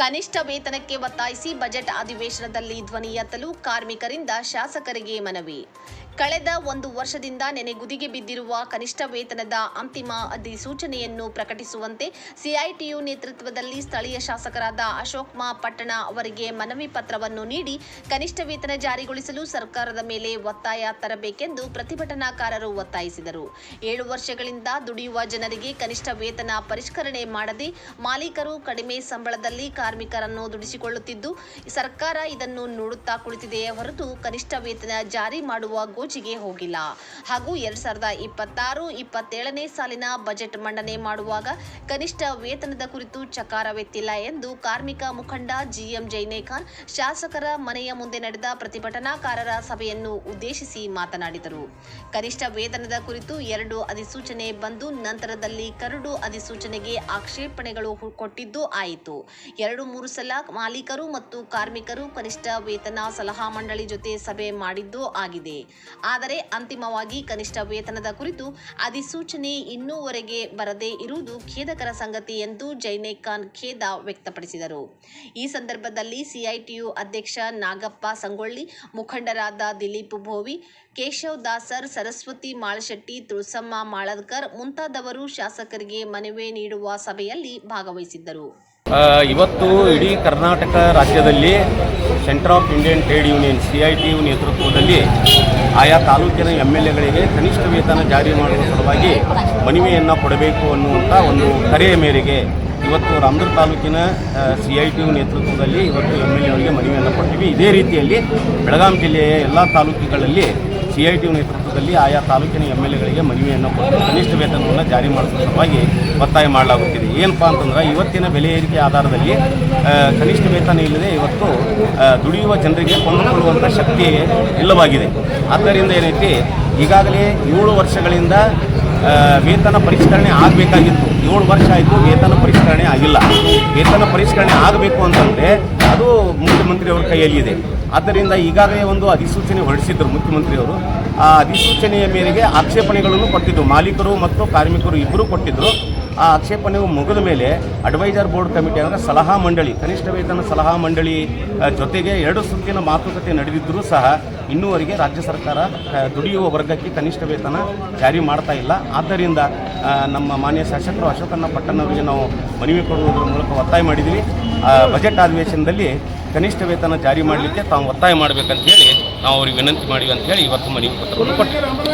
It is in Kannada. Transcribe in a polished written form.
ಕನಿಷ್ಠ ವೇತನಕ್ಕೆ ಒತ್ತಾಯಿಸಿ ಬಜೆಟ್ ಅಧಿವೇಶನದಲ್ಲಿ ಧ್ವನಿ ಎತ್ತಲು ಕಾರ್ಮಿಕರಿಂದ ಶಾಸಕರಿಗೆ ಮನವಿ. ಕಳೆದ 1 ವರ್ಷದಿಂದ ನೆನೆಗುದಿಗೆ ಬಿದ್ದಿರುವ ಕನಿಷ್ಠ ವೇತನದ ಅಂತಿಮ ಅಧಿಸೂಚನೆಯನ್ನು ಪ್ರಕಟಿಸುವಂತೆ ಸಿಐಟಿಯು ನೇತೃತ್ವದಲ್ಲಿ ಸ್ಥಳೀಯ ಶಾಸಕರಾದ ಅಶೋಕ್ ಪಟ್ಟಣ ಅವರಿಗೆ ಮನವಿ ಪತ್ರವನ್ನು ನೀಡಿ ಕನಿಷ್ಠ ವೇತನ ಜಾರಿಗೊಳಿಸಲು ಸರ್ಕಾರದ ಮೇಲೆ ಒತ್ತಾಯ ತರಬೇಕೆಂದು ಪ್ರತಿಭಟನಾಕಾರರು ಒತ್ತಾಯಿಸಿದರು. 7 ವರ್ಷಗಳಿಂದ ದುಡಿಯುವ ಜನರಿಗೆ ಕನಿಷ್ಠ ವೇತನ ಪರಿಷ್ಕರಣೆ ಮಾಡದೆ ಮಾಲೀಕರು ಕಡಿಮೆ ಸಂಬಳದಲ್ಲಿ ಕಾರ್ಮಿಕರನ್ನು ದುಡಿಸಿಕೊಳ್ಳುತ್ತಿದ್ದು, ಸರ್ಕಾರ ಇದನ್ನು ನೋಡುತ್ತಾ ಕುಳಿತಿದೆಯೇ ಹೊರತು ಕನಿಷ್ಠ ವೇತನ ಜಾರಿ ಮಾಡುವ ಗೋಜಿಗೆ ಹೋಗಿಲ್ಲ. ಹಾಗೂ 2026-27ನೇ ಸಾಲಿನ ಬಜೆಟ್ ಮಂಡನೆ ಮಾಡುವಾಗ ಕನಿಷ್ಠ ವೇತನದ ಕುರಿತು ಚಕಾರವೆತ್ತಿಲ್ಲ ಎಂದು ಕಾರ್ಮಿಕ ಮುಖಂಡ ಜಿಎಂ ಜೈನೇಖಾನ್ ಶಾಸಕರ ಮನೆಯ ಮುಂದೆ ನಡೆದ ಪ್ರತಿಭಟನಾಕಾರರ ಸಭೆಯನ್ನು ಉದ್ದೇಶಿಸಿ ಮಾತನಾಡಿದರು. ಕನಿಷ್ಠ ವೇತನದ ಕುರಿತು 2 ಅಧಿಸೂಚನೆ ಬಂದು ನಂತರದಲ್ಲಿ ಕರಡು ಅಧಿಸೂಚನೆಗೆ ಆಕ್ಷೇಪಣೆಗಳು ಕೊಟ್ಟಿದ್ದು ಆಯಿತು. 2-3 ಸಲ ಮಾಲೀಕರು ಮತ್ತು ಕಾರ್ಮಿಕರು ಕನಿಷ್ಠ ವೇತನ ಸಲಹಾ ಮಂಡಳಿ ಜೊತೆ ಸಭೆ ಮಾಡಿದ್ದೂ ಆಗಿದೆ. ಆದರೆ ಅಂತಿಮವಾಗಿ ಕನಿಷ್ಠ ವೇತನದ ಕುರಿತು ಅಧಿಸೂಚನೆ ಇನ್ನೂವರೆಗೆ ಬರದೇ ಇರುವುದು ಖೇದಕರ ಸಂಗತಿ ಎಂದು ಜೈನೇಖಾನ್ ಖೇದ ವ್ಯಕ್ತಪಡಿಸಿದರು. ಈ ಸಂದರ್ಭದಲ್ಲಿ ಸಿಐಟಿಯು ಅಧ್ಯಕ್ಷ ನಾಗಪ್ಪ ಸಂಗೊಳ್ಳಿ, ಮುಖಂಡರಾದ ದಿಲೀಪ್ ಭೋವಿ, ಕೇಶವ್ ದಾಸರ್, ಸರಸ್ವತಿ ಮಾಳಶೆಟ್ಟಿ, ತುಳಸಮ್ಮ ಮಾಳದ್ಕರ್ ಮುಂತಾದವರು ಶಾಸಕರಿಗೆ ಮನವಿ ನೀಡುವ ಸಭೆಯಲ್ಲಿ ಭಾಗವಹಿಸಿದ್ದರು. ಇವತ್ತು ಇಡೀ ಕರ್ನಾಟಕ ರಾಜ್ಯದಲ್ಲಿ centre of Indian trade union CITU ನೇತೃತ್ವದಲ್ಲಿ ಆಯಾ ತಾಲೂಕಿನ MLAಗಳಿಗೆ ಕನಿಷ್ಠ ವೇತನ ಜಾರಿ ಮಾಡುವ ಸಲುವಾಗಿ ಮನವಿಯನ್ನು ಕೊಡಬೇಕು ಅನ್ನುವಂಥ ಒಂದು ಕರೆಯ ಮೇರೆಗೆ ಇವತ್ತು ರಾಮದುರ್ಗ ತಾಲೂಕಿನ ಸಿಐಟಿಯು ನೇತೃತ್ವದಲ್ಲಿ ಇವತ್ತು MLA ಅವರಿಗೆ ಮನವಿಯನ್ನು ಕೊಡ್ತೀವಿ. ಇದೇ ರೀತಿಯಲ್ಲಿ ಬೆಳಗಾವಿ ಜಿಲ್ಲೆಯ ಎಲ್ಲ ತಾಲೂಕುಗಳಲ್ಲಿ ಸಿಐಟಿಯು ನೇತೃತ್ವದಲ್ಲಿ ಆಯಾ ತಾಲೂಕಿನ MLAಗಳಿಗೆ ಮನವಿಯನ್ನು ಕೊಟ್ಟು ಕನಿಷ್ಠ ವೇತನವನ್ನು ಜಾರಿ ಮಾಡುವ ಸಲುವಾಗಿ ಒತ್ತಾಯ ಮಾಡಲಾಗುತ್ತಿದೆ. ಏನಪ್ಪ ಅಂತಂದ್ರೆ ಇವತ್ತಿನ ಬೆಲೆ ಏರಿಕೆ ಆಧಾರದಲ್ಲಿ ಕನಿಷ್ಠ ವೇತನ ಇಲ್ಲದೆ ಇವತ್ತು ದುಡಿಯುವ ಜನರಿಗೆ ಕೊಂಡುಕೊಳ್ಳುವಂಥ ಶಕ್ತಿ ಇಲ್ಲವಾಗಿದೆ. ಆದ್ದರಿಂದ ಏನೈತಿ, ಈಗಾಗಲೇ 7 ವರ್ಷಗಳಿಂದ ವೇತನ ಪರಿಷ್ಕರಣೆ ಆಗಬೇಕಾಗಿತ್ತು. 7 ವರ್ಷ ಆಯಿತು, ವೇತನ ಪರಿಷ್ಕರಣೆ ಆಗಿಲ್ಲ. ವೇತನ ಪರಿಷ್ಕರಣೆ ಆಗಬೇಕು ಅಂತಂದರೆ ಅದು ಮುಖ್ಯಮಂತ್ರಿಯವರ ಕೈಯಲ್ಲಿದೆ. ಆದ್ದರಿಂದ ಈಗಾಗಲೇ ಒಂದು ಅಧಿಸೂಚನೆ ಹೊರಡಿಸಿದ್ದರು ಮುಖ್ಯಮಂತ್ರಿಯವರು. ಆ ಅಧಿಸೂಚನೆಯ ಮೇರೆಗೆ ಆಕ್ಷೇಪಣೆಗಳನ್ನು ಕೊಟ್ಟಿದ್ದರು. ಮಾಲೀಕರು ಮತ್ತು ಕಾರ್ಮಿಕರು ಇಬ್ಬರೂ ಕೊಟ್ಟಿದ್ದರು. ಆ ಆಕ್ಷೇಪಣೆ ಮುಗಿದ ಮೇಲೆ ಅಡ್ವೈಸರ್ ಬೋರ್ಡ್ ಕಮಿಟಿ ಅಂದರೆ ಸಲಹಾ ಮಂಡಳಿ, ಕನಿಷ್ಠ ವೇತನ ಸಲಹಾ ಮಂಡಳಿ ಜೊತೆಗೆ 2 ಸುತ್ತಿನ ಮಾತುಕತೆ ನಡೆದಿದ್ದರೂ ಸಹ ಇನ್ನೂವರೆಗೆ ರಾಜ್ಯ ಸರ್ಕಾರ ದುಡಿಯುವ ವರ್ಗಕ್ಕೆ ಕನಿಷ್ಠ ವೇತನ ಜಾರಿ ಮಾಡ್ತಾ ಇಲ್ಲ. ಆದ್ದರಿಂದ ನಮ್ಮ ಮಾನ್ಯ ಶಾಸಕರು ಅಶೋಕಣ್ಣ ಪಟ್ಟಣವರಿಗೆ ನಾವು ಮನವಿ ಕೊಡುವುದರ ಮೂಲಕ ಒತ್ತಾಯ ಮಾಡಿದ್ದೀವಿ. ಬಜೆಟ್ ಅಧಿವೇಶನದಲ್ಲಿ ಕನಿಷ್ಠ ವೇತನ ಜಾರಿ ಮಾಡಲಿಕ್ಕೆ ತಾವು ಒತ್ತಾಯ ಮಾಡಬೇಕಂತ ಹೇಳಿ ನಾವು ಅವ್ರಿಗೆ ವಿನಂತಿ ಮಾಡಿವಿ ಅಂತ ಹೇಳಿ ಇವತ್ತು ಮನವಿ ಪತ್ರವನ್ನು ಕೊಟ್ಟಿದ್ದೀವಿ.